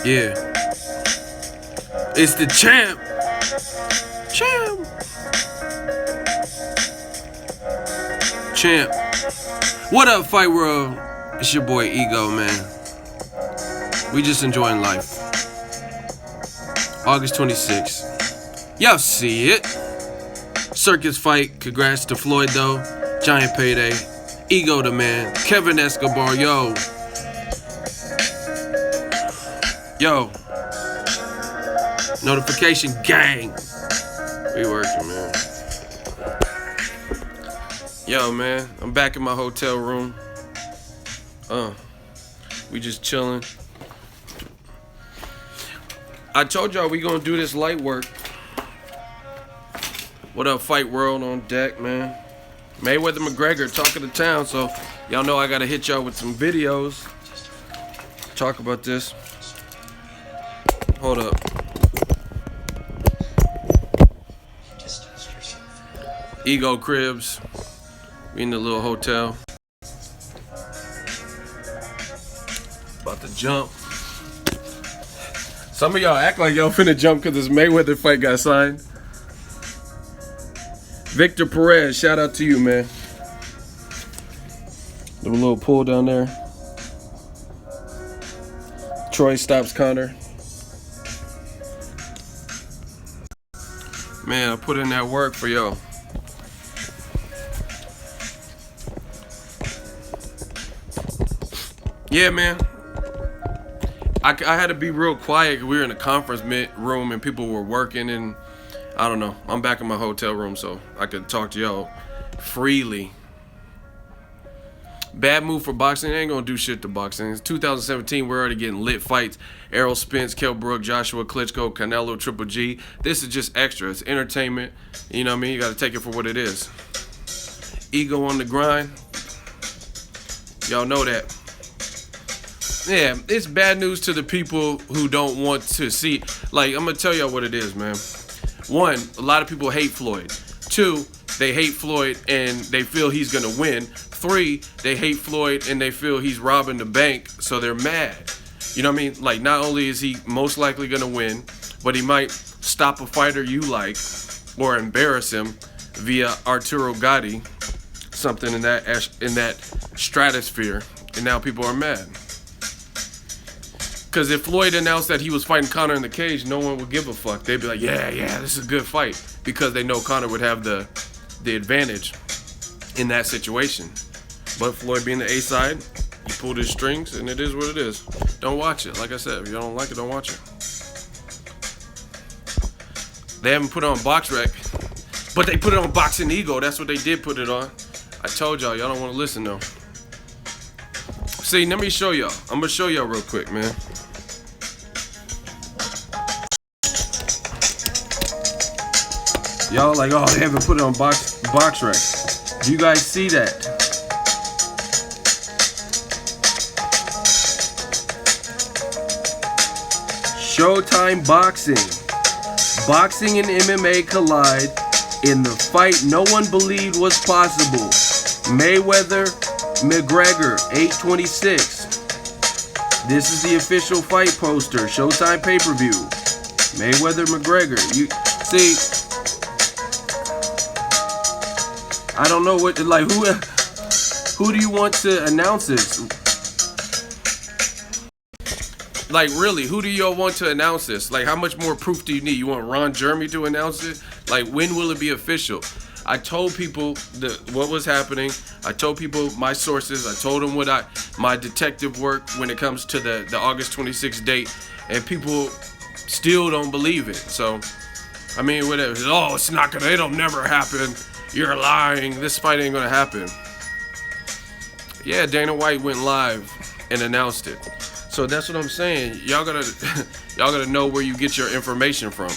Yeah. It's the champ. Champ. What up, Fight World? It's your boy Ego, man. We just enjoying life. August 26th. Y'all see it. Circus fight. Congrats to Floyd, though. Giant payday. Ego the man. Kevin Escobar, yo. Yo. Notification gang. We working, man. Yo, man. I'm back in my hotel room. We just chilling. I told y'all we gonna do this light work. What up, Fight World on deck, man? Mayweather Mcgregor, talk of the town. So y'all know I gotta hit y'all with some videos. Talk about this. Hold up. Ego Cribs. We in the little hotel. About to jump. Some of y'all act like y'all finna jump because this Mayweather fight got signed. Victor Perez, shout out to you, man. Do a little pull down there. Troy stops Connor. Man, I put in that work for y'all. Yeah, man. I had to be real quiet. We were in a conference room and people were working, and I don't know. I'm back in my hotel room, so I could talk to y'all freely. Bad move for boxing. They ain't gonna do shit to boxing. It's 2017. We're already getting lit fights. Errol Spence, Kell Brook, Joshua Klitschko, Canelo, Triple G. This is just extra. It's entertainment. You know what I mean? You gotta take it for what it is. Ego on the grind. Y'all know that. Yeah, it's bad news to the people who don't want to see. Like, I'm gonna tell y'all what it is, man. One, a lot of people hate Floyd. Two, they hate Floyd and they feel he's gonna win. Three, they hate Floyd and they feel he's robbing the bank, so they're mad. You know what I mean? Like, not only is he most likely gonna win, but he might stop a fighter you like or embarrass him via Arturo Gatti, something in that stratosphere, and now people are mad. Because if Floyd announced that he was fighting Conor in the cage, no one would give a fuck. They'd be like, yeah, this is a good fight. Because they know Conor would have the advantage in that situation. But Floyd being the A side, he pulled his strings, and it is what it is. Don't watch it. Like I said, if you don't like it, don't watch it. They haven't put it on BoxRec, but they put it on Boxingego. That's what they did put it on. I told y'all don't want to listen, though. See, let me show y'all. I'm going to show y'all real quick, man. Y'all like, oh, they haven't put it on BoxRec. Do you guys see that? Showtime Boxing. Boxing and MMA collide in the fight no one believed was possible. Mayweather, Mcgregor, 8/26. This is the official fight poster. Showtime pay-per-view. Mayweather, Mcgregor. You see, I don't know what, like, who do you want to announce this? Like, really, who do y'all want to announce this? Like, how much more proof do you need? You want Ron Jeremy to announce it? Like, when will it be official? I told people what was happening. I told people my sources. I told them my detective work when it comes to the August 26th date, and people still don't believe it. So, I mean, whatever. Oh, it's not gonna. It'll never happen. You're lying. This fight ain't gonna happen. Yeah, Dana White went live and announced it. So that's what I'm saying. Y'all gotta know where you get your information from.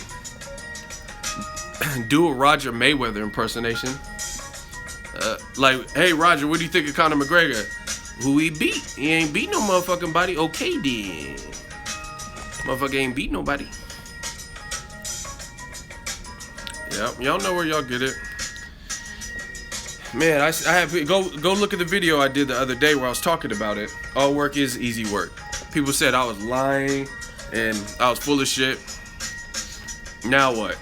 Do a Roger Mayweather impersonation. Like, hey Roger, what do you think of Conor McGregor? Who he beat? He ain't beat no motherfucking body. Okay then. Motherfucker ain't beat nobody. Yep, y'all know where y'all get it. Man, I have go look at the video I did the other day where I was talking about it. All work is easy work. People said I was lying. and I was full of shit. Now what?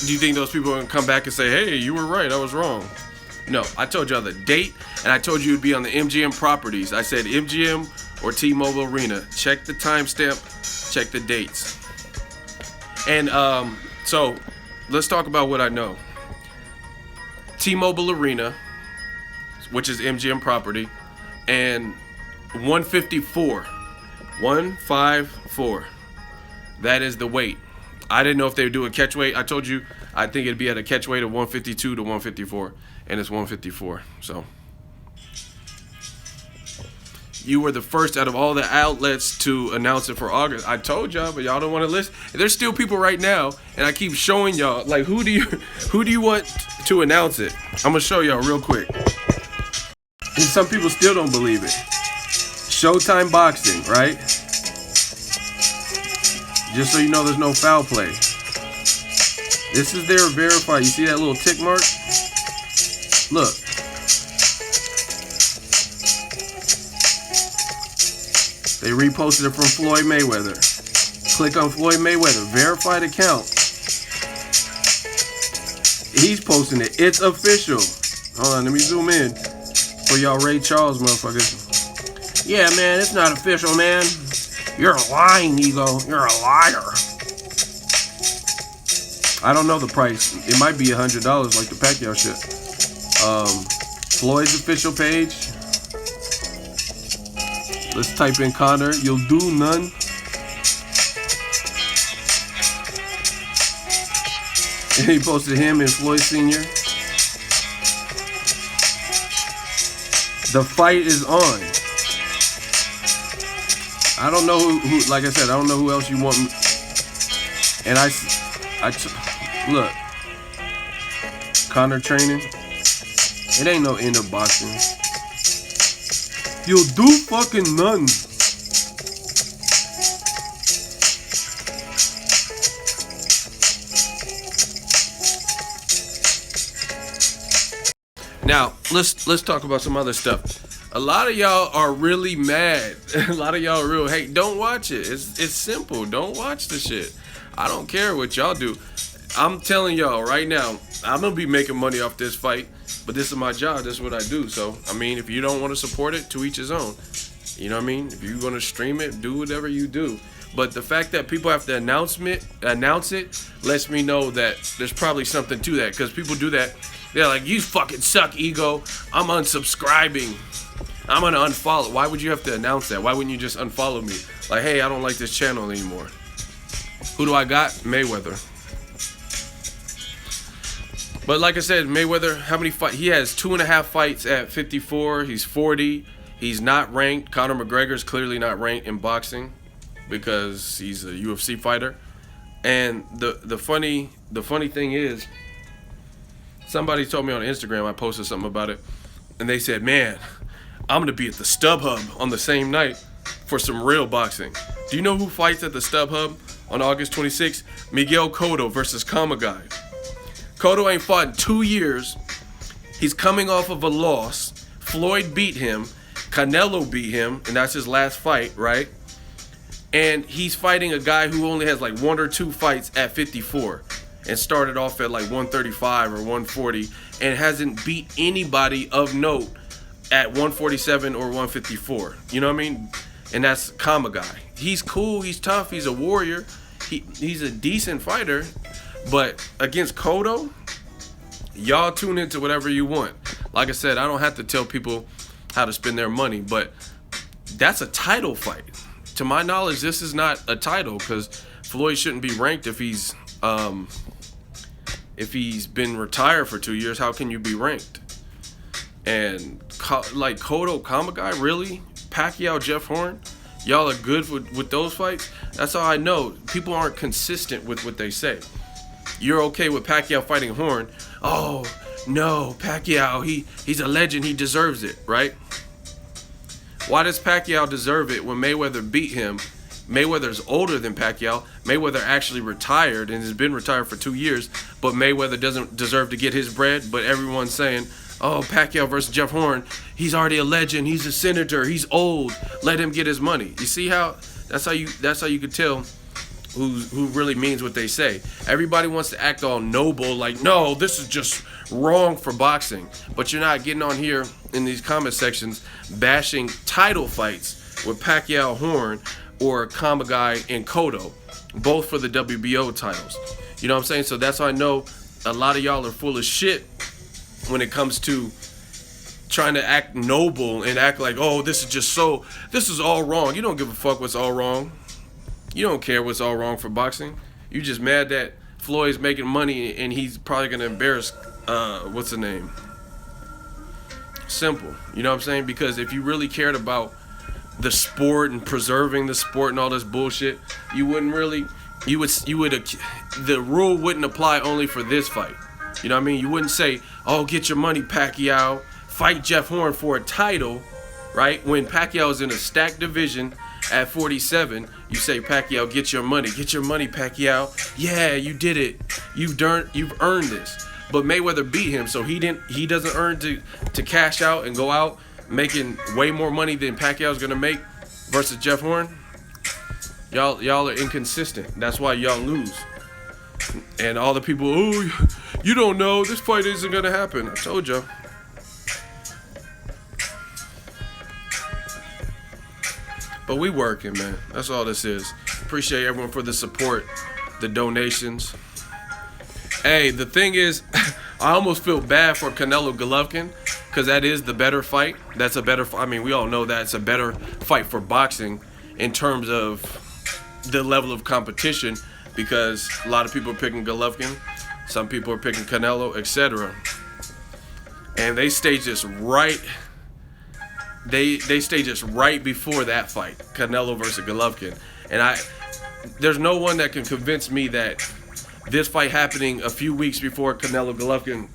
Do you think those people are gonna come back and say, hey, you were right, I was wrong? No, I told y'all the date, and I told you it'd be on the MGM properties. I said MGM or T-Mobile Arena. Check the timestamp, check the dates. And so let's talk about what I know. T-Mobile Arena, which is MGM property, and 154. 154. That is the weight. I didn't know if they would do a catch weight. I told you I think it'd be at a catch weight of 152 to 154, and it's 154. So you were the first out of all the outlets to announce it for August. I told y'all, but y'all don't want to listen. There's still people right now, and I keep showing y'all, like, who do you want to announce it? I'm gonna show y'all real quick. And some people still don't believe it. Showtime Boxing, right? Just so you know, there's no foul play. This is their verified. You see that little tick mark? Look. They reposted it from Floyd Mayweather. Click on Floyd Mayweather, verified account. He's posting it. It's official. Hold on, let me zoom in for y'all Ray Charles motherfuckers. Yeah, man, it's not official, man. You're lying, Ego. You're a liar. I don't know the price. It might be $100 like the Pacquiao shit. Floyd's official page. Let's type in Connor. You'll do none. And he posted him and Floyd Sr. The fight is on. I don't know who, like I said, I don't know who else you want. And look, Connor training. It ain't no end of boxing. You'll do fucking none. Now, let's talk about some other stuff. A lot of y'all are really mad. A lot of y'all are real hate. Don't watch it. It's simple. Don't watch the shit. I don't care what y'all do. I'm telling y'all right now, I'm gonna be making money off this fight, but this is my job. This is what I do. So, I mean, if you don't want to support it, to each his own. You know what I mean? If you're gonna stream it, do whatever you do. But the fact that people have to announce it lets me know that there's probably something to that. Because people do that. They're like, you fucking suck, Ego. I'm unsubscribing. I'm gonna unfollow. Why would you have to announce that? Why wouldn't you just unfollow me? Like, hey, I don't like this channel anymore. Who do I got? Mayweather. But like I said, Mayweather, how many fights? He has 2.5 fights at 54. He's 40. He's not ranked. Conor McGregor's clearly not ranked in boxing because he's a UFC fighter. And the funny thing is, somebody told me on Instagram, I posted something about it, and they said, man, I'm going to be at the StubHub on the same night for some real boxing. Do you know who fights at the StubHub on August 26th? Miguel Cotto versus Kamagai. Cotto ain't fought in 2 years. He's coming off of a loss. Floyd beat him. Canelo beat him, and that's his last fight, right? And he's fighting a guy who only has like 1 or 2 fights at 54 and started off at like 135 or 140 and hasn't beat anybody of note at 147 or 154. You know what I mean? And that's Kamagai. He's cool, he's tough, he's a warrior. He's a decent fighter. But against Cotto, y'all tune into whatever you want. Like I said, I don't have to tell people how to spend their money, but that's a title fight. To my knowledge, this is not a title because Floyd shouldn't be ranked if he's been retired for 2 years. How can you be ranked? And like Cotto, Kamagai, really? Pacquiao, Jeff Horn? Y'all are good with those fights? That's how I know. People aren't consistent with what they say. You're okay with Pacquiao fighting Horn. Oh, no, Pacquiao, he's a legend. He deserves it, right? Why does Pacquiao deserve it when Mayweather beat him? Mayweather's older than Pacquiao. Mayweather actually retired and has been retired for 2 years, but Mayweather doesn't deserve to get his bread. But everyone's saying, oh, Pacquiao versus Jeff Horn, he's already a legend. He's a senator. He's old. Let him get his money. You see how that's how you could tell who really means what they say. Everybody wants to act all noble, like, no, this is just wrong for boxing. But you're not getting on here in these comment sections bashing title fights with Pacquiao Horn or Kamagai and Cotto, both for the WBO titles. You know what I'm saying? So that's why I know a lot of y'all are full of shit when it comes to trying to act noble and act like, oh, this is all wrong. You don't give a fuck what's all wrong. You don't care what's all wrong for boxing. You just mad that Floyd's making money and he's probably gonna embarrass what's the name? Simple. You know what I'm saying? Because if you really cared about the sport and preserving the sport and all this bullshit, you would the rule wouldn't apply only for this fight. You know what I mean? You wouldn't say, oh, get your money, Pacquiao, fight Jeff Horn for a title, right? When Pacquiao is in a stacked division at 47, you say, Pacquiao, get your money, Pacquiao. Yeah, you did it. You've earned this. But Mayweather beat him, so he doesn't earn to cash out and go out making way more money than Pacquiao's gonna make versus Jeff Horn. Y'all are inconsistent. That's why y'all lose. And all the people, oh, you don't know, this fight isn't gonna happen. I told y'all. But we working, man. That's all this is. Appreciate everyone for the support, the donations. Hey, the thing is, I almost feel bad for Canelo Golovkin because that is the better fight. That's a better fight. I mean, we all know that it's a better fight for boxing in terms of the level of competition because a lot of people are picking Golovkin. Some people are picking Canelo, etc. And they staged this right. They staged this right before that fight, Canelo versus Golovkin. And there's no one that can convince me that this fight happening a few weeks before Canelo Golovkin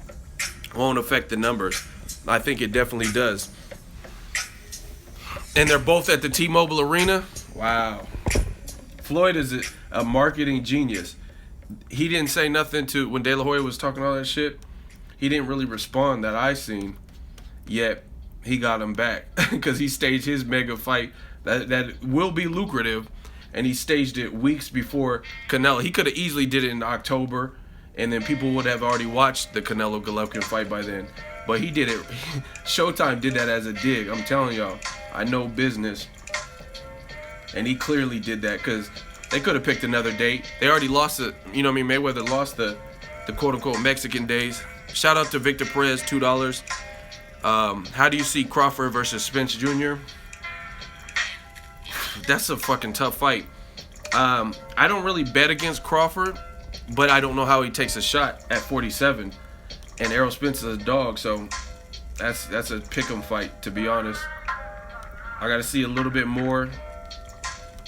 won't affect the numbers. I think it definitely does. And they're both at the T-Mobile Arena. Wow. Floyd is a marketing genius. He didn't say nothing when De La Hoya was talking all that shit. He didn't really respond that I seen. Yet he got him back because he staged his mega fight that will be lucrative. And he staged it weeks before Canelo. He could have easily did it in October, and then people would have already watched the Canelo Golovkin fight by then. But he did it. Showtime did that as a dig. I'm telling y'all, I know business. And he clearly did that because they could have picked another date. They already lost it. You know what I mean? Mayweather lost the quote-unquote Mexican days. Shout out to Victor Perez, $2. How do you see Crawford versus Spence Jr.? That's a fucking tough fight. I don't really bet against Crawford, but I don't know how he takes a shot at 47. And Errol Spence is a dog, so that's a pick'em fight, to be honest. I got to see a little bit more.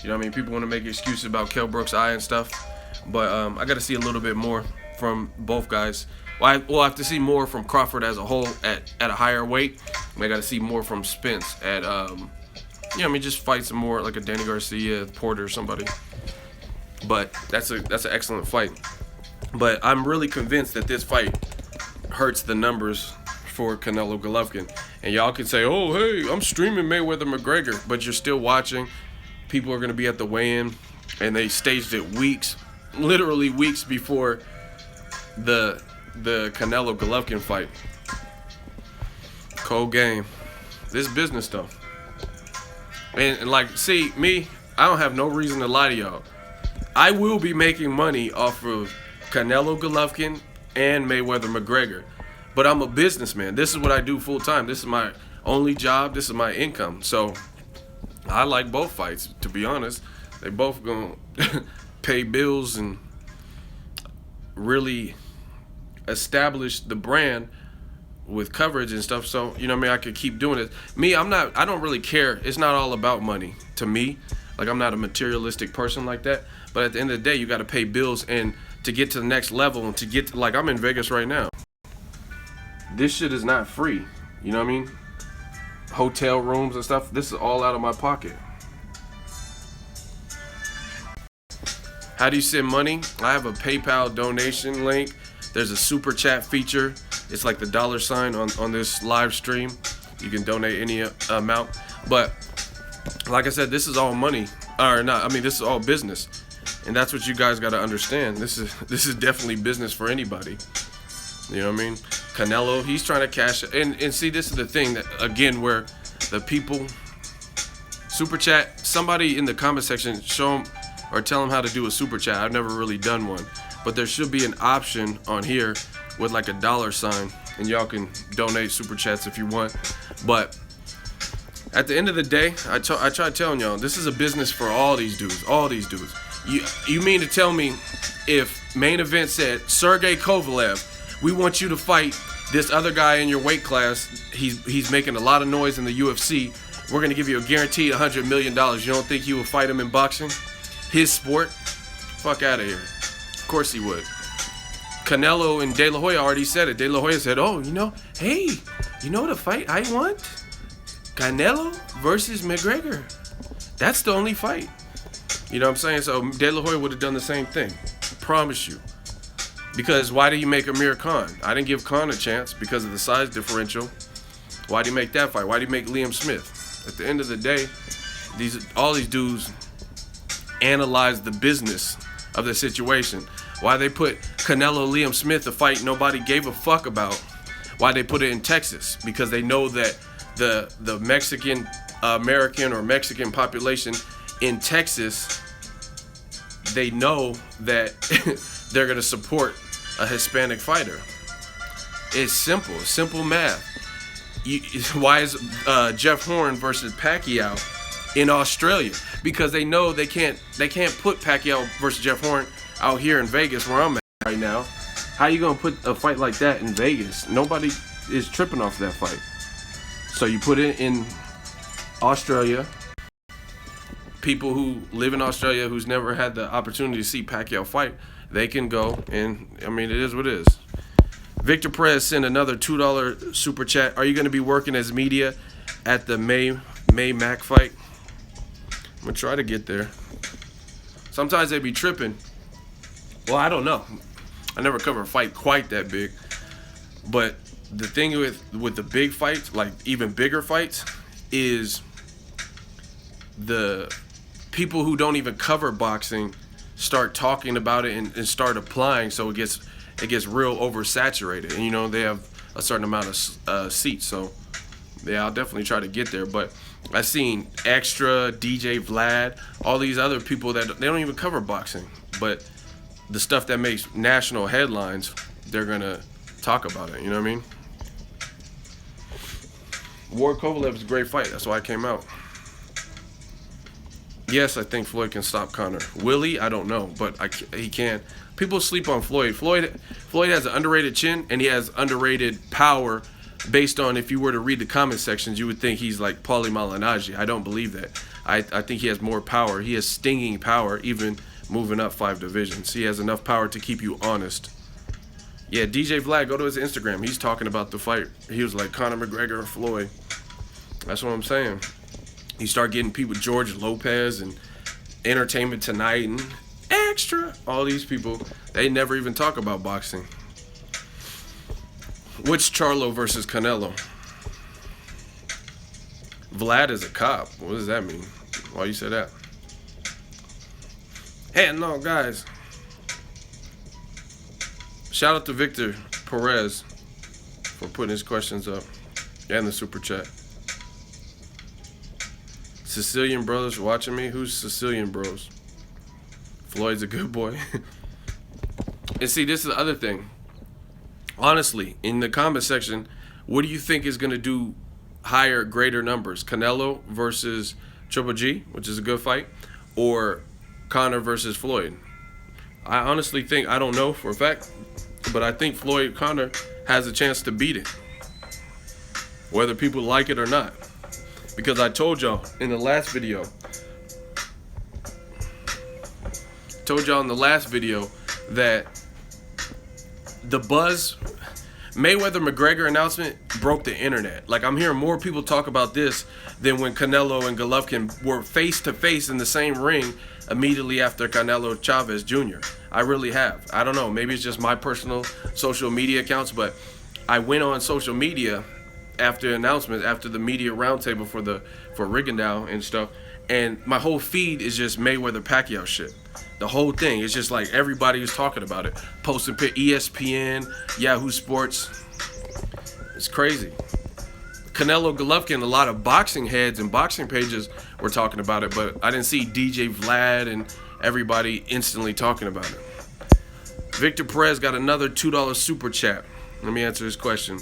You know what I mean? People want to make excuses about Kell Brook's eye and stuff, but I got to see a little bit more from both guys. We'll have to see more from Crawford as a whole at a higher weight. I got to see more from Spence at you know, I mean, just fight some more like a Danny Garcia, Porter, or somebody. But that's an excellent fight. But I'm really convinced that this fight hurts the numbers for Canelo Golovkin. And y'all can say, oh, hey, I'm streaming Mayweather Mcgregor, but you're still watching. People are going to be at the weigh-in, and they staged it literally weeks before the Canelo Golovkin fight. Cold game. This business stuff. And like, see, me, I don't have no reason to lie to y'all. I will be making money off of Canelo Golovkin and Mayweather McGregor. But I'm a businessman. This is what I do full time. This is my only job. This is my income. So I like both fights, to be honest. They both gonna pay bills and really establish the brand with coverage and stuff. So, you know what I mean, I could keep doing it. Me, I don't really care. It's not all about money to me. Like, I'm not a materialistic person like that. But at the end of the day, you got to pay bills, and to get to the next level and to get to, like, I'm in Vegas right now. This shit is not free. You know what I mean? Hotel rooms and stuff. This is all out of my pocket. How do you send money? I have a PayPal donation link. There's a super chat feature. It's like the $ on this live stream. You can donate any amount. But like I said, this is all money. Or not. I mean, this is all business. And that's what you guys got to understand. This is definitely business for anybody. You know what I mean? Canelo, he's trying to cash. And see, this is the thing that, again, where the people, super chat, somebody in the comment section, show them or tell them how to do a super chat. I've never really done one. But there should be an option on here with like a $sign. And y'all can donate super chats if you want. But at the end of the day, I try telling y'all, this is a business for all these dudes. All these dudes. You mean to tell me if Main Event said, Sergey Kovalev, we want you to fight this other guy in your weight class. He's making a lot of noise in the UFC. We're going to give you a guaranteed $100 million. You don't think he would fight him in boxing? His sport? Fuck out of here. Of course he would. Canelo and De La Hoya already said it. De La Hoya said, hey, you know the fight I want? Canelo versus Mcgregor. That's the only fight. You know what I'm saying? So De La Hoya would have done the same thing. Promise you. Because why did he make Amir Khan? I didn't give Khan a chance because of the size differential. Why did he make that fight? Why did he make Liam Smith? At the end of the day, all these dudes analyze the business of the situation. Why they put Canelo Liam Smith, a fight nobody gave a fuck about. Why they put it in Texas? Because they know that the Mexican American or Mexican population in Texas, they know that they're going to support a Hispanic fighter. It's simple math. Why is Jeff Horn versus Pacquiao in Australia? Because they know they can't put Pacquiao versus Jeff Horn out here in Vegas where I'm at right now. How you going to put a fight like that in Vegas? Nobody is tripping off that fight. So you put it in Australia. People who live in Australia who's never had the opportunity to see Pacquiao fight, they can go, and I mean, it is what it is. Victor Perez sent another $2 super chat. Are you going to be working as media at the May Mac fight? I'm going to try to get there. Sometimes they be tripping. Well, I don't know. I never cover a fight quite that big. But the thing with the big fights, like even bigger fights, is the people who don't even cover boxing start talking about it and start applying, so it gets real oversaturated. And you know, they have a certain amount of seats, so yeah, I'll definitely try to get there. But I've seen Extra, DJ Vlad, all these other people that they don't even cover boxing, but the stuff that makes national headlines, they're gonna talk about it. You know what I mean? Ward Kovalev is a great fight. That's why I came out. Yes, I think Floyd can stop Conor. Will he? I don't know, but he can. People sleep on Floyd. Floyd has an underrated chin, and he has underrated power. Based on, if you were to read the comment sections, you would think he's like Paulie Malignaggi. I don't believe that. I think he has more power. He has stinging power, even moving up 5 divisions. He has enough power to keep you honest. Yeah, DJ Vlad, go to his Instagram. He's talking about the fight. He was like Conor McGregor or Floyd. That's what I'm saying. You start getting people, George Lopez and Entertainment Tonight and Extra. All these people, they never even talk about boxing. What's Charlo versus Canelo? Vlad is a cop. What does that mean? Why you say that? Hey, no, guys. Shout out to Victor Perez for putting his questions up and the super chat. Sicilian brothers watching me? Who's Sicilian bros? Floyd's a good boy. And see, this is the other thing. Honestly, in the comment section, what do you think is going to do higher, greater numbers? Canelo versus Triple G, which is a good fight, or Conor versus Floyd? I honestly think, I don't know for a fact, but I think Floyd Conor has a chance to beat it, whether people like it or not. Because I told y'all in the last video, that the buzz, Mayweather-McGregor announcement broke the internet. Like, I'm hearing more people talk about this than when Canelo and Golovkin were face-to-face in the same ring immediately after Canelo Chavez Jr. I really have. I don't know. Maybe it's just my personal social media accounts, but I went on social media after the announcement, after the media roundtable for Rigondeaux and stuff, and my whole feed is just Mayweather Pacquiao shit. The whole thing. It's just like everybody is talking about it. Posting ESPN, Yahoo Sports. It's crazy. Canelo Golovkin, a lot of boxing heads and boxing pages were talking about it, but I didn't see DJ Vlad and everybody instantly talking about it. Victor Perez got another $2 super chat. Let me answer this question.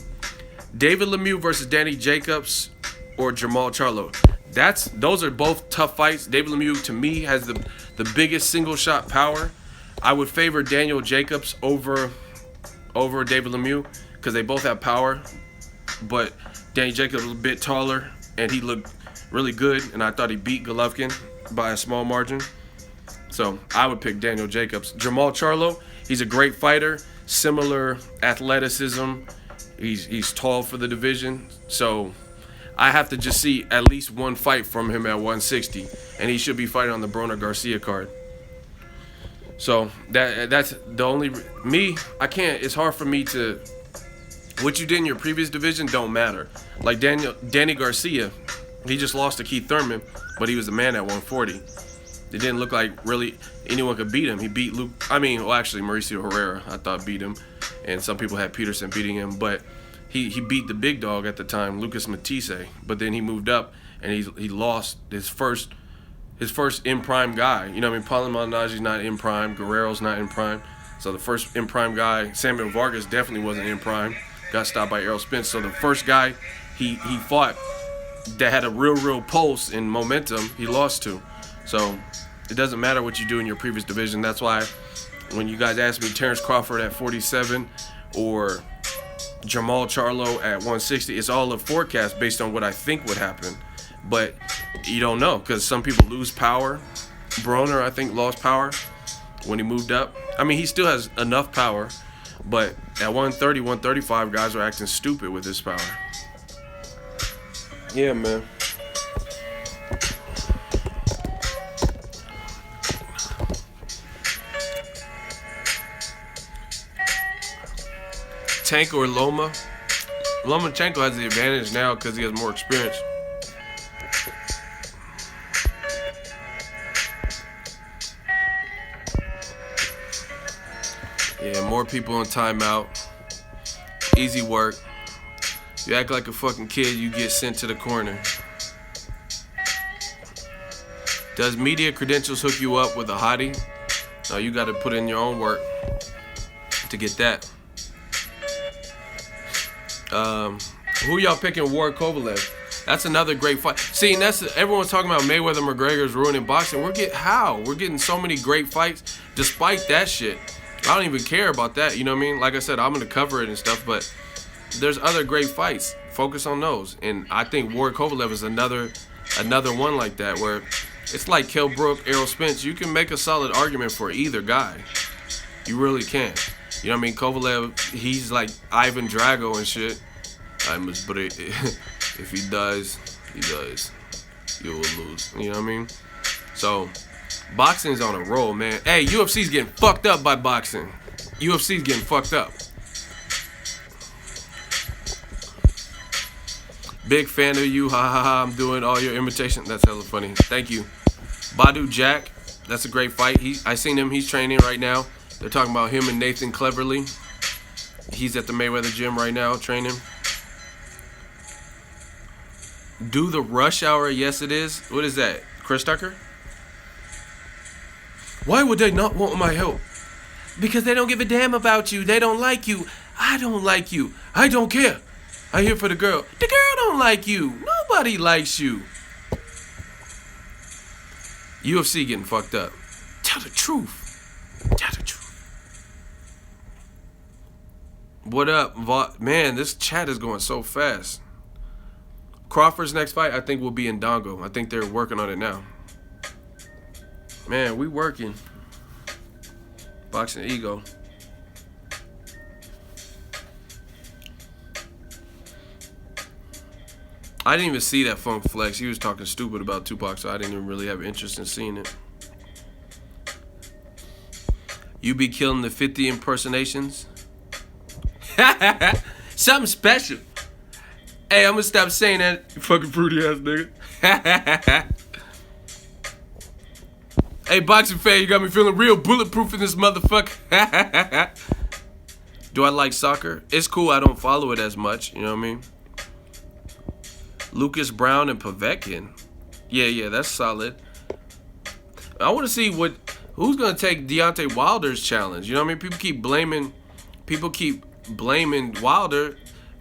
David Lemieux versus Danny Jacobs or Jamal Charlo? Those are both tough fights. David Lemieux, to me, has the biggest single shot power. I would favor Daniel Jacobs over David Lemieux because they both have power. But Danny Jacobs was a bit taller, and he looked really good, and I thought he beat Golovkin by a small margin. So I would pick Daniel Jacobs. Jamal Charlo, he's a great fighter, similar athleticism. He's tall for the division, so I have to just see at least one fight from him at 160, and he should be fighting on the Broner Garcia card. So that's the only me. I can't. It's hard for me to. What you did in your previous division don't matter. Like Danny Garcia, he just lost to Keith Thurman, but he was the man at 140. It didn't look like really anyone could beat him. He beat actually Mauricio Herrera, I thought beat him, and some people had Peterson beating him, but he beat the big dog at the time, Lucas Matisse. But then he moved up and he lost his first in prime guy. You know what I mean? Paulo Malignaggi's not in prime, Guerrero's not in prime. So the first in prime guy, Samuel Vargas, definitely wasn't in prime. Got stopped by Errol Spence. So the first guy he fought that had a real pulse and momentum, he lost to. So it doesn't matter what you do in your previous division. That's why when you guys ask me Terrence Crawford at 47 or Jamal Charlo at 160, it's all a forecast based on what I think would happen. But you don't know because some people lose power. Broner, I think, lost power when he moved up. I mean, he still has enough power, but at 130, 135, guys are acting stupid with his power. Yeah, man. Tank or Loma? Lomachenko has the advantage now because he has more experience. Yeah, more people on timeout. Easy work. You act like a fucking kid, you get sent to the corner. Does media credentials hook you up with a hottie? No, you got to put in your own work to get that. Who y'all picking? Ward Kovalev? That's another great fight. See, and that's everyone's talking about Mayweather McGregor's ruining boxing. We're getting so many great fights despite that shit. I don't even care about that. You know what I mean? Like I said, I'm gonna cover it and stuff, but there's other great fights. Focus on those. And I think Ward Kovalev is another one like that where it's like Kell Brook, Errol Spence. You can make a solid argument for either guy. You really can. You know what I mean? Kovalev, he's like Ivan Drago and shit. But if he does, you will lose. You know what I mean? So, boxing's on a roll, man. Hey, UFC's getting fucked up by boxing. UFC's getting fucked up. Big fan of you. Ha ha ha. I'm doing all your imitation. That's hella funny. Thank you. Badu Jack. That's a great fight. I seen him. He's training right now. They're talking about him and Nathan Cleverly. He's at the Mayweather gym right now training. Do the rush hour? Yes, it is. What is that? Chris Tucker? Why would they not want my help? Because they don't give a damn about you. They don't like you. I don't like you. I don't care. I'm here for the girl. The girl don't like you. Nobody likes you. UFC getting fucked up. Tell the truth. Tell the truth. What up, man? This chat is going so fast. Crawford's next fight, I think, will be in Dongo. I think they're working on it now. Man, we working. Boxingego. I didn't even see that Funk Flex. He was talking stupid about Tupac, so I didn't even really have interest in seeing it. You be killing the 50 impersonations? Something special. Hey, I'm gonna stop saying that, you fucking fruity ass nigga. Hey, boxing fan, you got me feeling real bulletproof in this motherfucker. Do I like soccer? It's cool. I don't follow it as much. You know what I mean? Lucas Brown and Povetkin. Yeah, that's solid. I want to see who's gonna take Deontay Wilder's challenge. You know what I mean? People keep blaming Wilder,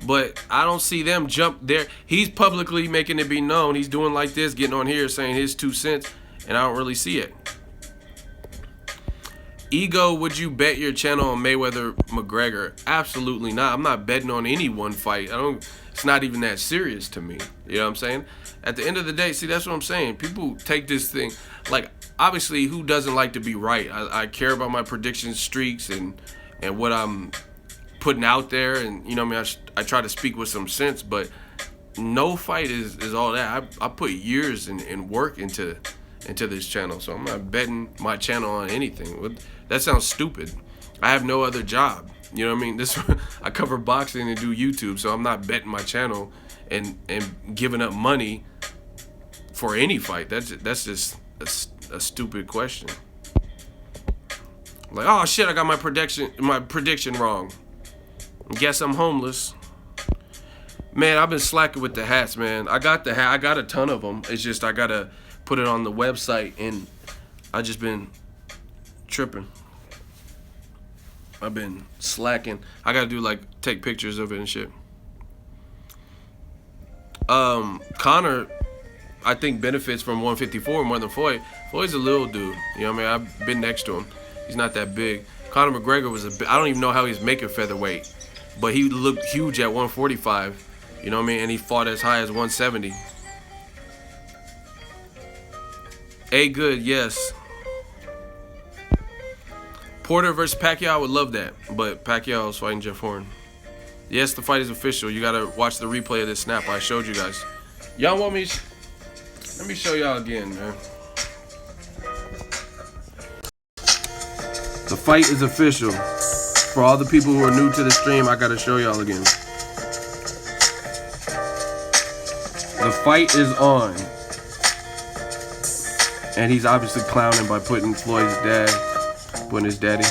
but I don't see them jump there. He's publicly making it be known. He's doing like this, getting on here saying his 2 cents, and I don't really see it. Ego, would you bet your channel on Mayweather McGregor? Absolutely not. I'm not betting on any one fight. It's not even that serious to me. You know what I'm saying? At the end of the day, see, that's what I'm saying. People take this thing, like, obviously, who doesn't like to be right? I care about my prediction streaks and what I'm putting out there, and you know what I mean, I try to speak with some sense, but no fight is all that. I put years and work into this channel, so I'm not betting my channel on anything. That sounds stupid. I have no other job. You know what I mean? I cover boxing and do YouTube, so I'm not betting my channel and giving up money for any fight. That's just a stupid question. Like, oh shit, I got my prediction wrong. Guess I'm homeless. Man, I've been slacking with the hats, man. I got the hat. I got a ton of them. It's just I gotta put it on the website, and I just been tripping. I've been slacking. I gotta do take pictures of it and shit. Connor, I think, benefits from 154 more than Floyd. Floyd's a little dude. You know what I mean? I've been next to him. He's not that big. Conor McGregor was I don't even know how he's making featherweight, but he looked huge at 145. You know what I mean? And he fought as high as 170. Good, yes. Porter versus Pacquiao, I would love that, but Pacquiao is fighting Jeff Horn. Yes, the fight is official. You gotta watch the replay of this snap I showed you guys. Y'all want me? Let me show y'all again, man. The fight is official. For all the people who are new to the stream, I gotta show y'all again. The fight is on. And he's obviously clowning by putting his daddy.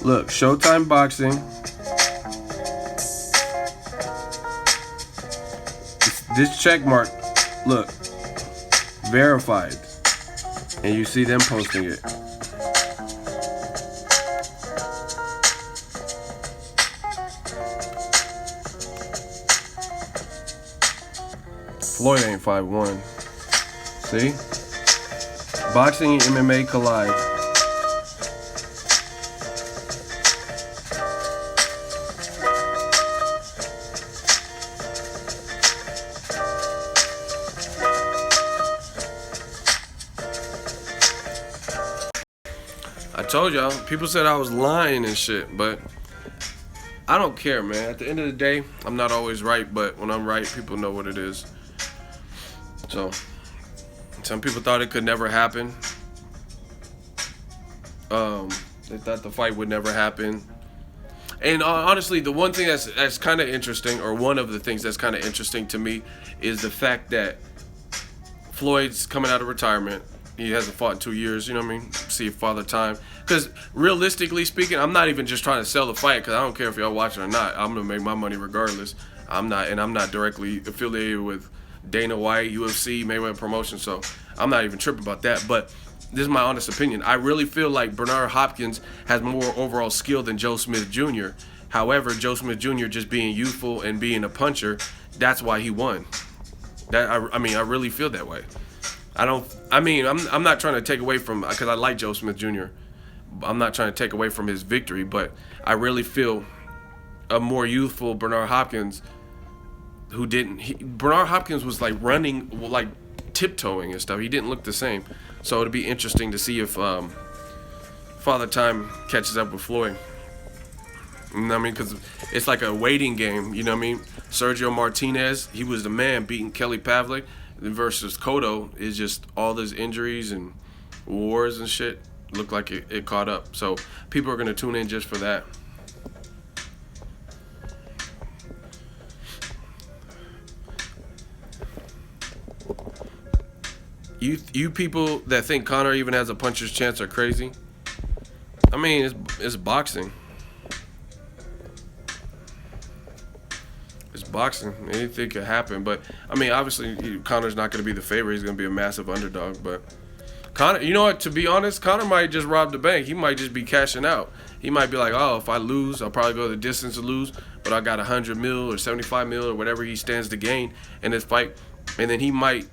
Look, Showtime Boxing. This check mark, look, verified. And you see them posting it. Floyd ain't 5'1". See? Boxing and MMA collide. I told y'all, people said I was lying and shit, but I don't care, man. At the end of the day, I'm not always right, but when I'm right, people know what it is. So, some people thought it could never happen. They thought the fight would never happen. And honestly, the one thing that's kind of interesting, or one of the things that's kind of interesting to me, is the fact that Floyd's coming out of retirement. He hasn't fought in 2 years, you know what I mean? See Father Time. Because realistically speaking, I'm not even just trying to sell the fight, because I don't care if y'all watch it or not. I'm going to make my money regardless. I'm not directly affiliated with Dana White, UFC, Mayweather Promotion, so I'm not even tripping about that. But this is my honest opinion. I really feel like Bernard Hopkins has more overall skill than Joe Smith Jr. However, Joe Smith Jr. just being youthful and being a puncher, that's why he won. I really feel that way. I'm not trying to take away from, because I like Joe Smith Jr. I'm not trying to take away from his victory, but I really feel a more youthful Bernard Hopkins Bernard Hopkins was running, tiptoeing and stuff. He didn't look the same. So it'll be interesting to see if Father Time catches up with Floyd. You know what I mean? Because it's like a waiting game. You know what I mean? Sergio Martinez, he was the man beating Kelly Pavlik versus Cotto is just all those injuries and wars and shit. Looked like it caught up. So people are going to tune in just for that. You people that think Conor even has a puncher's chance are crazy. I mean, it's boxing. It's boxing. Anything could happen. But, I mean, obviously, Conor's not going to be the favorite. He's going to be a massive underdog. But Conor, you know what? To be honest, Conor might just rob the bank. He might just be cashing out. He might be like, oh, if I lose, I'll probably go the distance to lose. But I got 100 mil or 75 mil or whatever he stands to gain in this fight. And then he might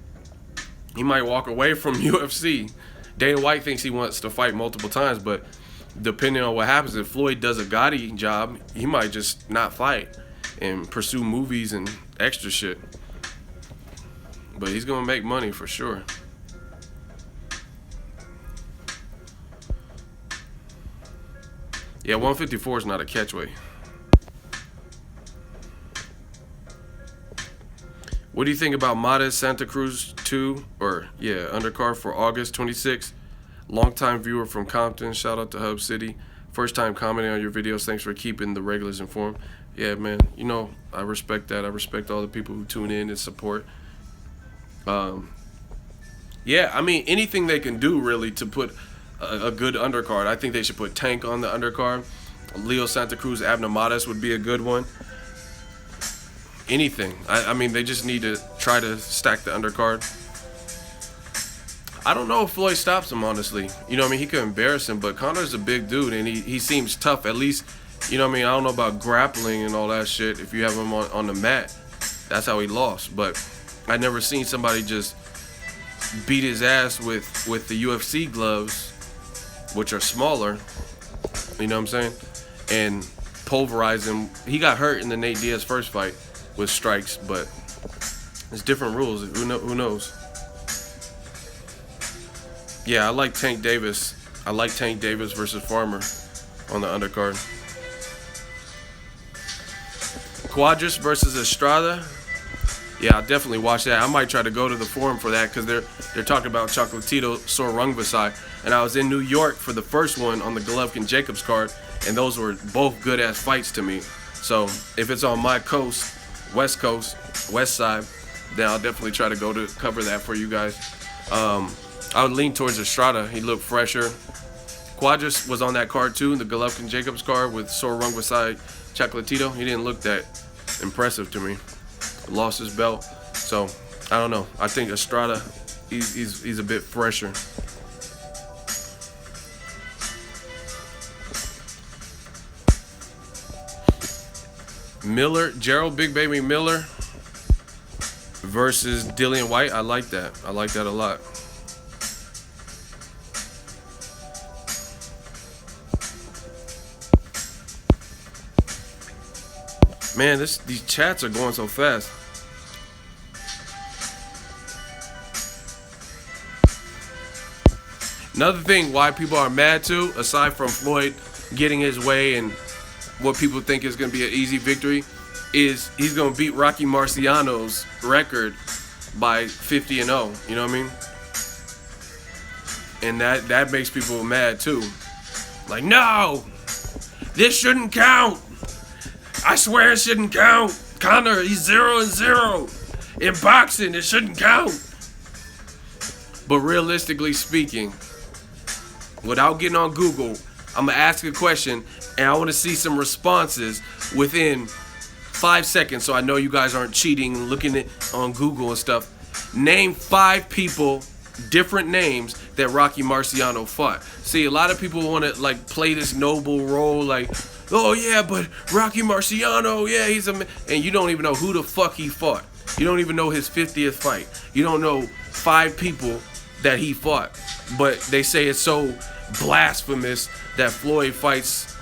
walk away from UFC. Dana White thinks he wants to fight multiple times, but depending on what happens, if Floyd does a Gotti job, he might just not fight and pursue movies and extra shit. But he's going to make money for sure. Yeah, 154 is not a catchweight. What do you think about Mata Santa Cruz 2 undercard for August 26th? Longtime viewer from Compton. Shout out to Hub City. First time commenting on your videos. Thanks for keeping the regulars informed. Yeah, man. You know, I respect that. I respect all the people who tune in and support. Yeah, I mean, anything they can do really to put a good undercard. I think they should put Tank on the undercard. Leo Santa Cruz, Abner Matas would be a good one. Anything. I mean, they just need to try to stack the undercard. I don't know if Floyd stops him, honestly. You know what I mean? He could embarrass him, but Conor's a big dude, and he seems tough. At least, you know what I mean? I don't know about grappling and all that shit. If you have him on the mat, that's how he lost. But I never seen somebody just beat his ass with the UFC gloves, which are smaller. You know what I'm saying? And pulverize him. He got hurt in the Nate Diaz first fight with strikes, but it's different rules. Who knows? Yeah, I like Tank Davis. I like Tank Davis versus Farmer on the undercard. Quadras versus Estrada. Yeah, I'll definitely watch that. I might try to go to the forum for that because they're talking about Chocolatito Sor Rungvisai. And I was in New York for the first one on the Golovkin-Jacobs card, and those were both good-ass fights to me. So if it's on my coast, West Coast, West Side, then I'll definitely try to go to cover that for you guys. I would lean towards Estrada. He looked fresher. Quadras was on that card too, the Golovkin-Jacobs card with Sor Rungvisai Chocolatito. He didn't look that impressive to me. Lost his belt. So, I don't know. I think Estrada, he's a bit fresher. Miller, Gerald Big Baby Miller versus Dillian White. I like that. I like that a lot. Man, these chats are going so fast. Another thing why people are mad too, aside from Floyd getting his way and what people think is going to be an easy victory, is he's going to beat Rocky Marciano's record by 50-0. You know what I mean? And that makes people mad too. Like, no, this shouldn't count. I swear it shouldn't count. Conor, he's 0-0. In boxing, it shouldn't count. But realistically speaking, without getting on Google, I'm going to ask a question, and I want to see some responses within 5 seconds so I know you guys aren't cheating, looking at on Google and stuff. Name 5 people, different names, that Rocky Marciano fought. See, a lot of people want to like play this noble role, like, oh yeah, but Rocky Marciano, yeah, he's a man. And you don't even know who the fuck he fought. You don't even know his 50th fight. You don't know 5 people that he fought. But they say it's so blasphemous that Floyd fights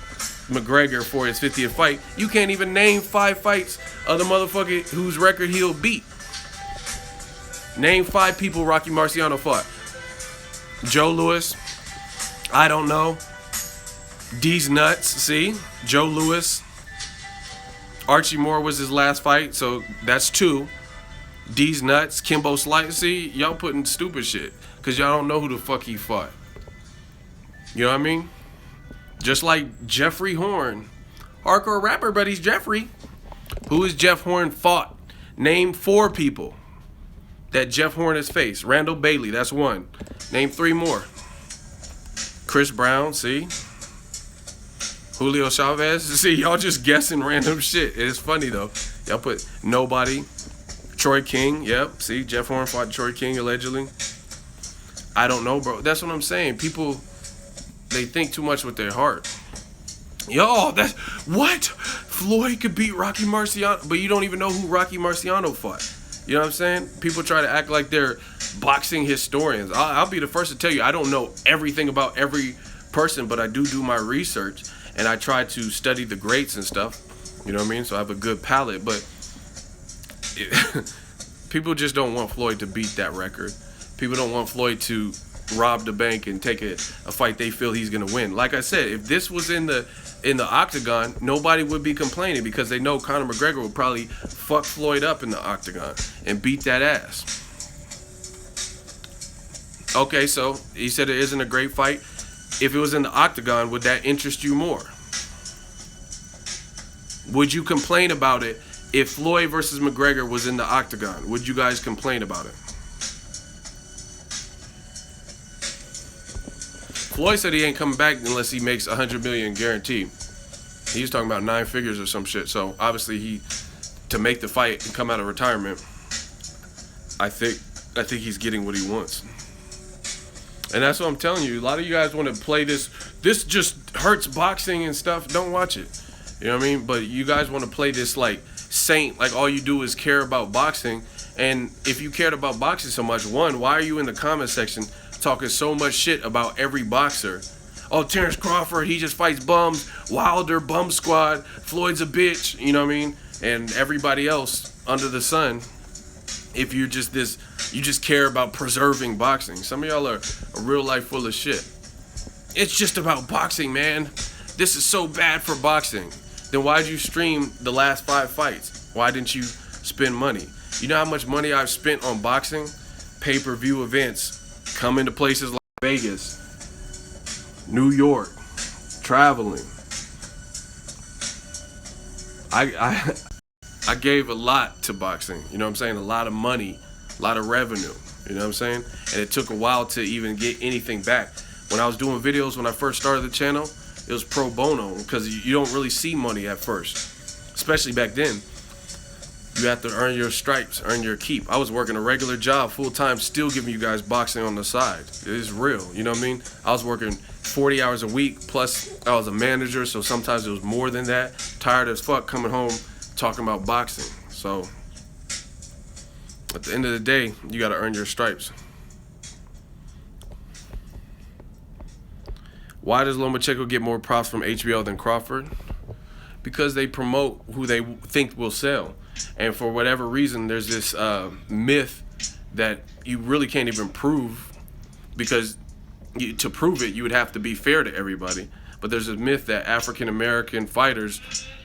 Mcgregor for his 50th fight. You can't even name 5 fights of the motherfucker whose record he'll beat. Name 5 people Rocky Marciano fought. Joe Louis, I don't know. D's nuts, see? Joe Louis, Archie Moore was his last fight, so that's 2. D's nuts, Kimbo Slice. See, y'all putting stupid shit because y'all don't know who the fuck he fought. You know what I mean? Just like Jeffrey Horn, hardcore rapper, but he's Jeffrey. Who is Jeff Horn fought? Name 4 people that Jeff Horn has faced. Randall Bailey, that's 1. Name 3 more. Chris Brown, see? Julio Chavez, see? Y'all just guessing random shit. It's funny though. Y'all put nobody. Troy King, yep. See, Jeff Horn fought Troy King allegedly. I don't know, bro. That's what I'm saying. People, they think too much with their heart. Yo, that's what? Floyd could beat Rocky Marciano, but you don't even know who Rocky Marciano fought. You know what I'm saying? People try to act like they're boxing historians. I'll be the first to tell you I don't know everything about every person, but I do my research and I try to study the greats and stuff. You know what I mean? So I have a good palate, but people just don't want Floyd to beat that record. People don't want Floyd to rob the bank and take a fight they feel he's gonna win. Like I said, if this was in the octagon, nobody would be complaining because they know Conor McGregor would probably fuck Floyd up in the octagon and beat that ass. Okay, so he said it isn't a great fight. If it was in the octagon, would that interest you more? Would you complain about it if Floyd versus McGregor was in the octagon? Would you guys complain about it? Floyd said he ain't coming back unless he makes $100 million guaranteed. He was talking about 9 figures or some shit. So obviously to make the fight and come out of retirement, I think he's getting what he wants. And that's what I'm telling you. A lot of you guys want to play this. This just hurts boxing and stuff. Don't watch it. You know what I mean? But you guys want to play this like saint, like all you do is care about boxing. And if you cared about boxing so much, one, why are you in the comment section talking so much shit about every boxer? Oh, Terrence Crawford, he just fights bums. Wilder, bum squad. Floyd's a bitch. You know what I mean? And everybody else under the sun. If you're just this, you just care about preserving boxing. Some of y'all are a real life full of shit. It's just about boxing, man. This is so bad for boxing. Then why'd you stream the last 5 fights? Why didn't you spend money? You know how much money I've spent on boxing? Pay-per-view events. Coming to places like Vegas, New York, traveling. I gave a lot to boxing, you know what I'm saying? A lot of money, a lot of revenue, you know what I'm saying? And it took a while to even get anything back. When I was doing videos, when I first started the channel, it was pro bono because you don't really see money at first, especially back then. You have to earn your stripes, earn your keep. I was working a regular job full time, still giving you guys boxing on the side. It is real, you know what I mean? I was working 40 hours a week, plus I was a manager, so sometimes it was more than that. Tired as fuck coming home talking about boxing. So at the end of the day, you got to earn your stripes. Why does Lomachenko get more props from HBO than Crawford? Because they promote who they think will sell. And for whatever reason, there's this myth that you really can't even prove, because to prove it, you would have to be fair to everybody. But there's a myth that African-American fighters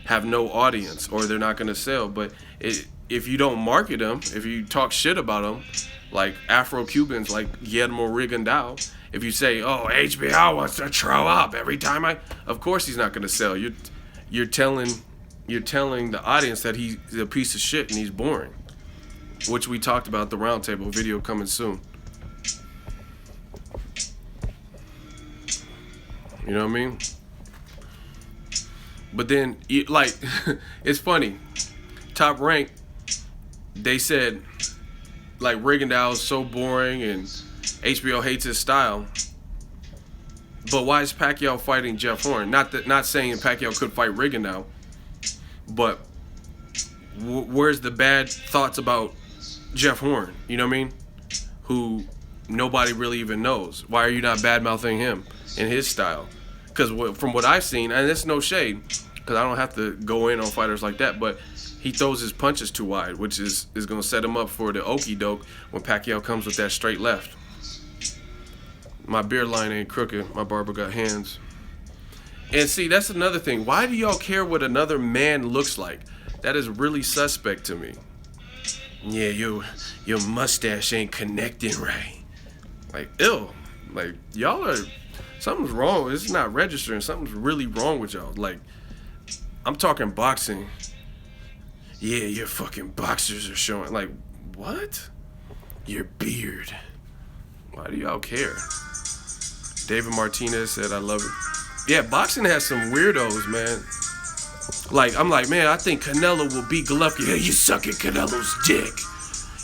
have no audience or they're not going to sell. But if you don't market them, if you talk shit about them, like Afro-Cubans, like Guillermo Rigondeaux, if you say, oh, HBO wants to throw up every time of course he's not going to sell. You're telling the audience that he's a piece of shit and he's boring, which we talked about the roundtable video coming soon. You know what I mean? But then, like, it's funny. Top Rank, they said, like, Rigondeaux is so boring and HBO hates his style. But why is Pacquiao fighting Jeff Horn? Not saying Pacquiao could fight Rigondeaux, but where's the bad thoughts about Jeff Horn? You know what I mean? Who nobody really even knows. Why are you not bad-mouthing him in his style? Because from what I've seen, and it's no shade, because I don't have to go in on fighters like that, but he throws his punches too wide, which is going to set him up for the okie doke when Pacquiao comes with that straight left. My beard line ain't crooked. My barber got hands. And see, that's another thing. Why do y'all care what another man looks like? That is really suspect to me. Yeah, your mustache ain't connecting right. Like, ew. Like, y'all are, something's wrong. It's not registering. Something's really wrong with y'all. Like, I'm talking boxing. Yeah, your fucking boxers are showing. Like, what? Your beard. Why do y'all care? David Martinez said, I love it. Yeah, boxing has some weirdos, man. Like, I'm like, man, I think Canelo will beat Golovkin. Hey, you sucking Canelo's dick.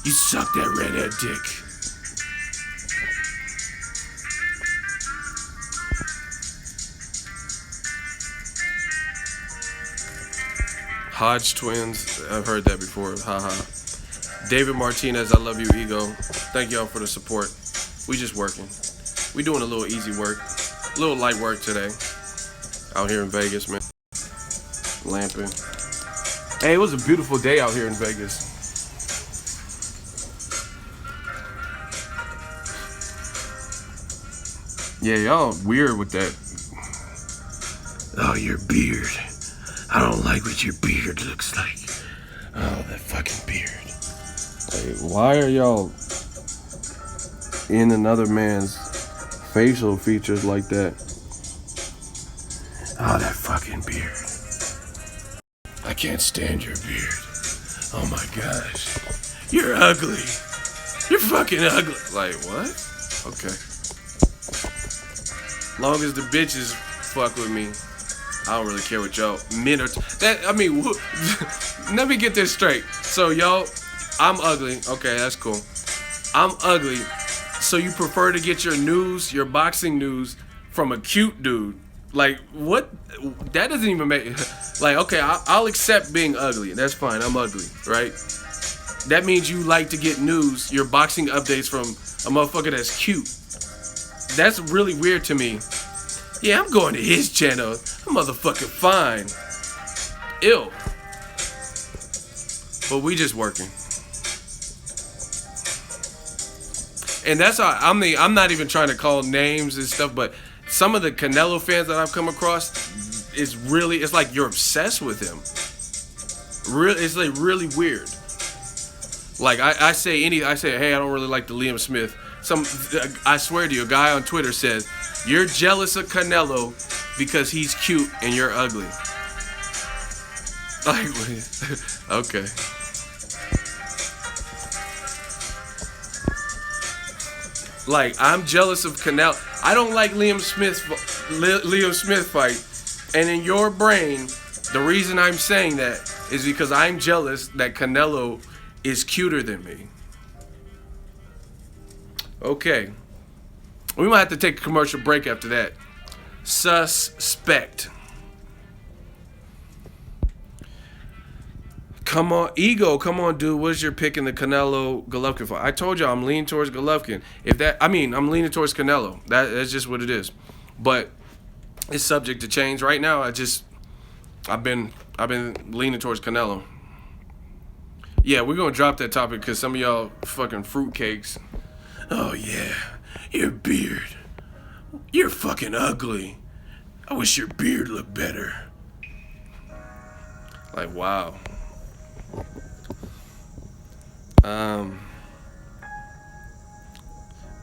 You suck that redhead dick. Hodge twins. I've heard that before. Haha. David Martinez, I love you, Ego. Thank y'all for the support. We just working. We doing a little easy work. A little light work today. Out here in Vegas, man. Lamping. Hey, it was a beautiful day out here in Vegas. Yeah, y'all weird with that. Oh, your beard. I don't like what your beard looks like. Oh, that fucking beard. Like, why are y'all in another man's facial features like that? Oh, that fucking beard. I can't stand your beard. Oh my gosh. You're ugly. You're fucking ugly. Like, what? Okay. Long as the bitches fuck with me, I don't really care what y'all men are. Let me get this straight. So, y'all, I'm ugly. Okay, that's cool. I'm ugly. So you prefer to get your news, your boxing news, from a cute dude? Like, what? That doesn't even make... Like, okay, I'll accept being ugly. That's fine. I'm ugly, right? That means you like to get news, your boxing updates from a motherfucker that's cute. That's really weird to me. Yeah, I'm going to his channel. I'm motherfucking fine. Ew. But we just working. And that's how I'm not even trying to call names and stuff, but some of the Canelo fans that I've come across, it's like you're obsessed with him. It's like really weird. Like I say, hey, I don't really like the Liam Smith. I swear to you, a guy on Twitter says, you're jealous of Canelo because he's cute and you're ugly. Like, okay. Like, I'm jealous of Canelo. I don't like Liam Smith fight. And in your brain, the reason I'm saying that is because I'm jealous that Canelo is cuter than me. Okay. We might have to take a commercial break after that. Suspect. Come on, Ego, come on, dude. What's your pick in the Canelo Golovkin fight? I told you I'm leaning towards Golovkin. I'm leaning towards Canelo. That's just what it is. But it's subject to change. Right now, I've been leaning towards Canelo. Yeah, we're gonna drop that topic because some of y'all fucking fruitcakes. Oh yeah, your beard. You're fucking ugly. I wish your beard looked better. Like, wow.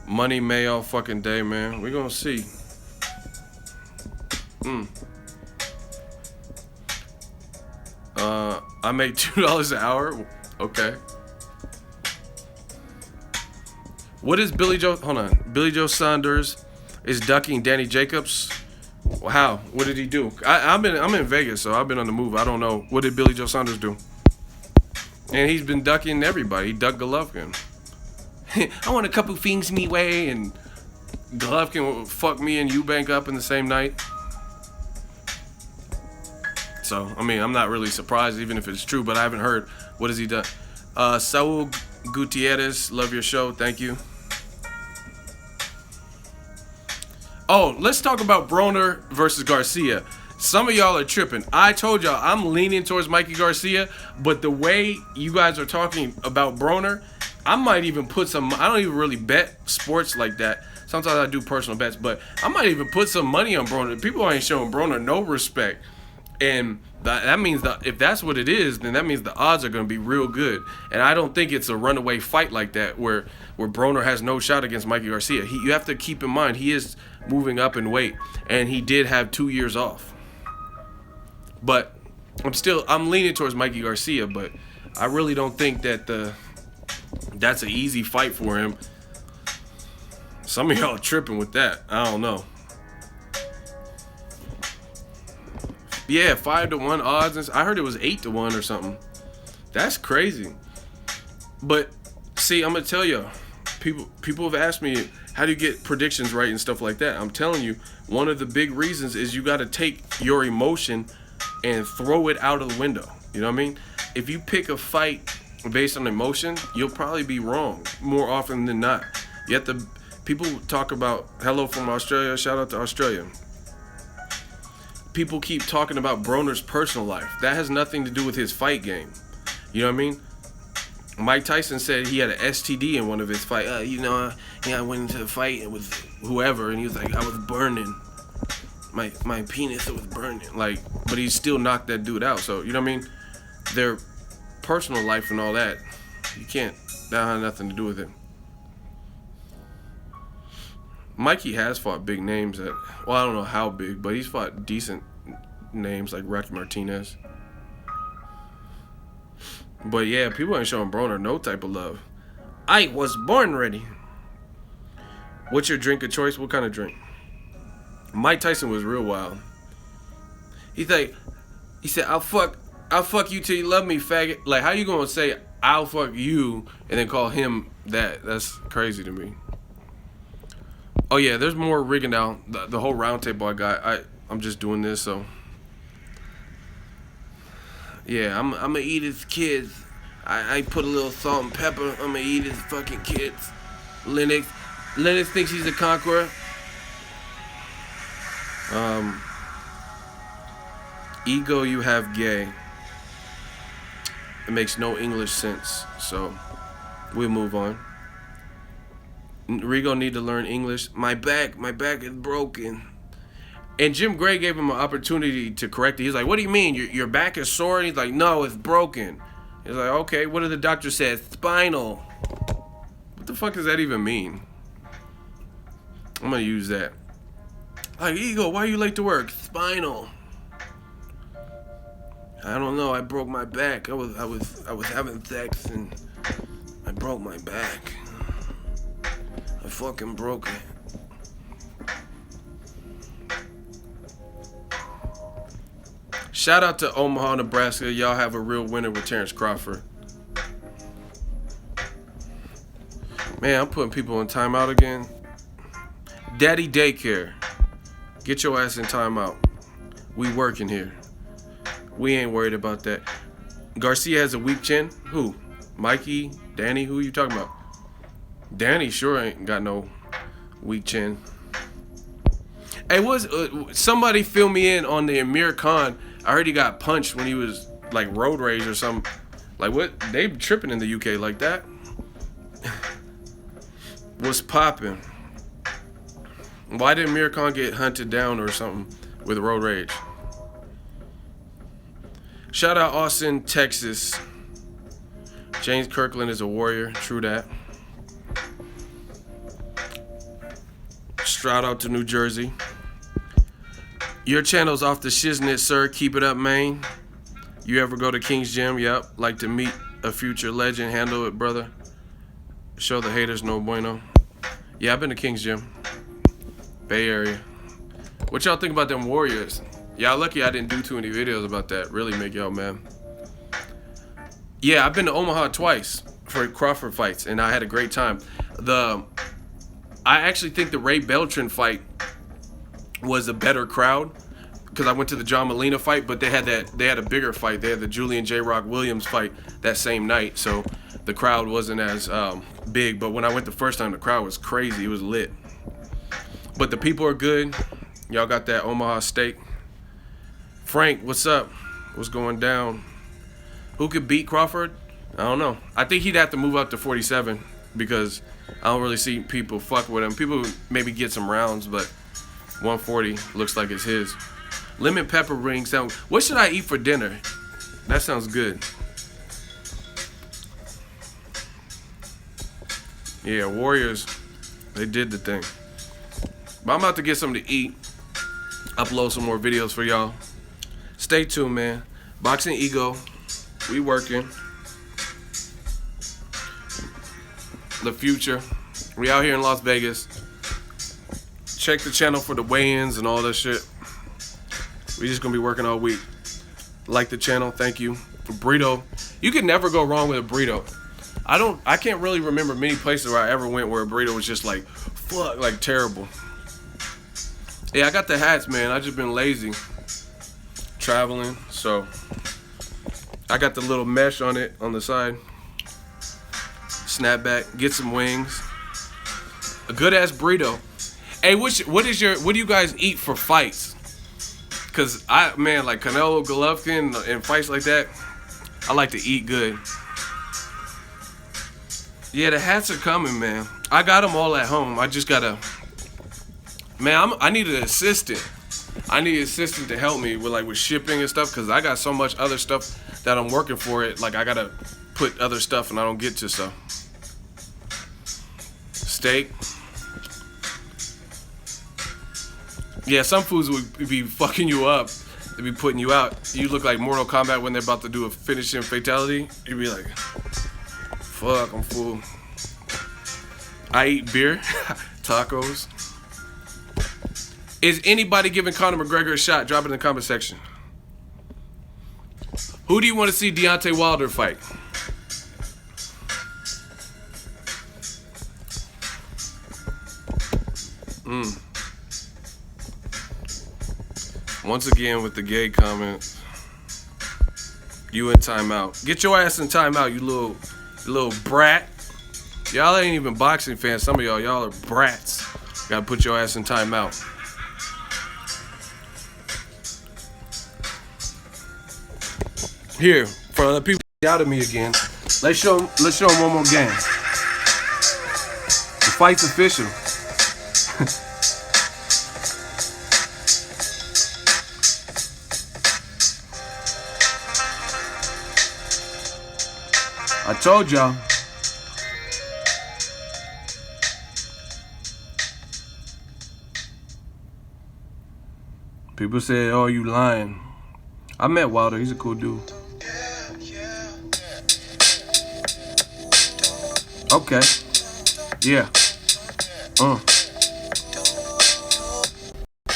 Money May all fucking day, man. We're gonna see. I make $2 an hour. Okay. What is Billy Joe? Hold on. Billy Joe Saunders is ducking Danny Jacobs. How? What did he do? I'm in Vegas, so I've been on the move. I don't know. What did Billy Joe Saunders do? And he's been ducking everybody. He ducked Golovkin. I want a couple things me way, and Golovkin will fuck me and Eubank up in the same night. So, I'm not really surprised, even if it's true, but I haven't heard. What has he done? Saul Gutierrez, love your show. Thank you. Oh, let's talk about Broner versus Garcia. Some of y'all are tripping. I told y'all I'm leaning towards Mikey Garcia, but the way you guys are talking about Broner, I might even put some... I don't even really bet sports like that. Sometimes I do personal bets, but I might even put some money on Broner. People ain't showing Broner no respect. And that means that if that's what it is, then that means the odds are going to be real good. And I don't think it's a runaway fight like that where Broner has no shot against Mikey Garcia. You have to keep in mind he is moving up in weight, and he did have 2 years off. But I'm leaning towards Mikey Garcia, but I really don't think that's an easy fight for him. Some of y'all tripping with that. I don't know. Yeah, 5-1 odds. I heard it was 8-1 or something. That's crazy. But see, I'm gonna tell y'all, people have asked me, how do you get predictions right and stuff like that? I'm telling you, one of the big reasons is you got to take your emotion and throw it out of the window. You know what I mean? If you pick a fight based on emotion, you'll probably be wrong more often than not. You have to. People talk about hello from Australia. Shout out to Australia. People keep talking about Broner's personal life. That has nothing to do with his fight game. You know what I mean? Mike Tyson said he had an STD in one of his fights. I went into the fight with whoever, and he was like, I was burning. My penis was burning. Like, but he still knocked that dude out. So, you know what I mean? Their personal life and all that, that has nothing to do with it. Mikey has fought big names I don't know how big, but he's fought decent names like Rocky Martinez. But yeah, people ain't showing Broner no type of love. I was born ready. What's your drink of choice? What kind of drink? Mike Tyson was real wild. He said, I'll fuck you till you love me, faggot. Like, how you gonna say I'll fuck you and then call him that? That's crazy to me. Oh yeah, there's more rigging out. The whole round table I got. I'm just doing this, so yeah, I'm gonna eat his kids. I put a little salt and pepper. I'm gonna eat his fucking kids. Lennox thinks he's a conqueror. Ego you have gay. It makes no English sense, so we'll move on. Rigo need to learn English. My back is broken. And Jim Gray gave him an opportunity to correct it. He's like, what do you mean? Your back is sore? And he's like, no, it's broken. He's like, okay, what did the doctor say? Spinal. What the fuck does that even mean? I'm gonna use that. Like, Ego, why are you late to work? Spinal. I don't know. I broke my back. I was having sex and I broke my back. I fucking broke it. Shout out to Omaha, Nebraska. Y'all have a real winner with Terrence Crawford. Man, I'm putting people in timeout again. Daddy daycare. Get your ass in timeout. We working here. We ain't worried about that. Garcia has a weak chin. Who? Mikey? Danny? Who you talking about? Danny sure ain't got no weak chin. Hey, somebody fill me in on the Amir Khan? I heard he got punched when he was like road rage or something. Like what? They tripping in the UK like that? What's popping? Why did Amir Khan get hunted down or something with road rage? Shout out Austin, Texas. James Kirkland is a warrior. True that. Shout out to New Jersey. Your channel's off the shiznit, sir. Keep it up, man. You ever go to King's Gym? Yep. Like to meet a future legend. Handle it, brother. Show the haters no bueno. Yeah, I've been to King's Gym. Bay Area. What y'all think about them Warriors? Y'all lucky I didn't do too many videos about that. Really make y'all mad. Yeah, I've been to Omaha twice for Crawford fights, and I had a great time. I actually think the Ray Beltran fight was a better crowd because I went to the John Molina fight, but they had a bigger fight. They had the Julian J. Rock Williams fight that same night, so the crowd wasn't as big. But when I went the first time, the crowd was crazy. It was lit. But the people are good. Y'all got that Omaha steak. Frank, what's up? What's going down? Who could beat Crawford? I don't know. I think he'd have to move up to 47 because I don't really see people fuck with him. People maybe get some rounds, but 140 looks like it's his. Lemon pepper rings sound. What should I eat for dinner? That sounds good. Yeah, Warriors, they did the thing. But I'm about to get something to eat. Upload some more videos for y'all. Stay tuned, man. Boxingego, we working. The future. We out here in Las Vegas. Check the channel for the weigh-ins and all that shit. We just gonna be working all week. Like the channel, thank you. Burrito. You can never go wrong with a burrito. I can't really remember many places where I ever went where a burrito was just like, fuck, like terrible. Yeah, I got the hats, man. I just been lazy. Traveling, so I got the little mesh on it on the side. Snapback, get some wings. A good ass burrito. Hey, what do you guys eat for fights? Cause like Canelo, Golovkin, and fights like that, I like to eat good. Yeah, the hats are coming, man. I got them all at home. I just gotta, man. I need an assistant. I need an assistant to help me with shipping and stuff, cause I got so much other stuff that I'm working for it. Like I gotta put other stuff and I don't get to. So steak. Yeah, some foods would be fucking you up. They be putting you out. You look like Mortal Kombat when they're about to do a finishing fatality. You'd be like, fuck, I'm full. I eat beer, tacos. Is anybody giving Conor McGregor a shot? Drop it in the comment section. Who do you want to see Deontay Wilder fight? Once again with the gay comments. You in timeout. Get your ass in timeout, you little brat. Y'all ain't even boxing fans. Some of y'all are brats. Gotta put your ass in timeout. Here, for the people out of me again, let's show them one more game. The fight's official. I told y'all. People say, oh, you lying. I met Wilder. He's a cool dude. Okay. Yeah.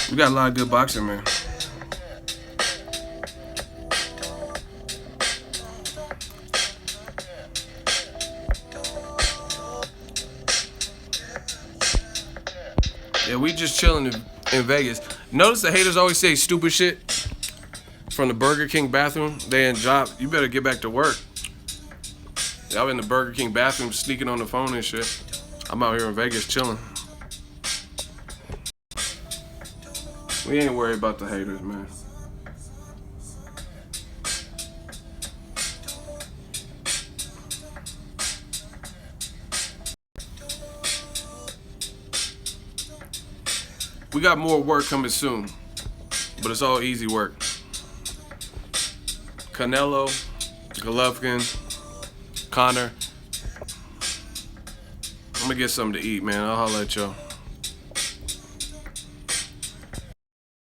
We got a lot of good boxing, man. Yeah, we just chilling in Vegas. Notice the haters always say stupid shit from the Burger King bathroom. They in job. You better get back to work. Y'all in the Burger King bathroom sneaking on the phone and shit. I'm out here in Vegas chilling. We ain't worried about the haters, man. We got more work coming soon, but it's all easy work. Canelo, Golovkin, Conor. I'm gonna get something to eat, man. I'll holler at y'all.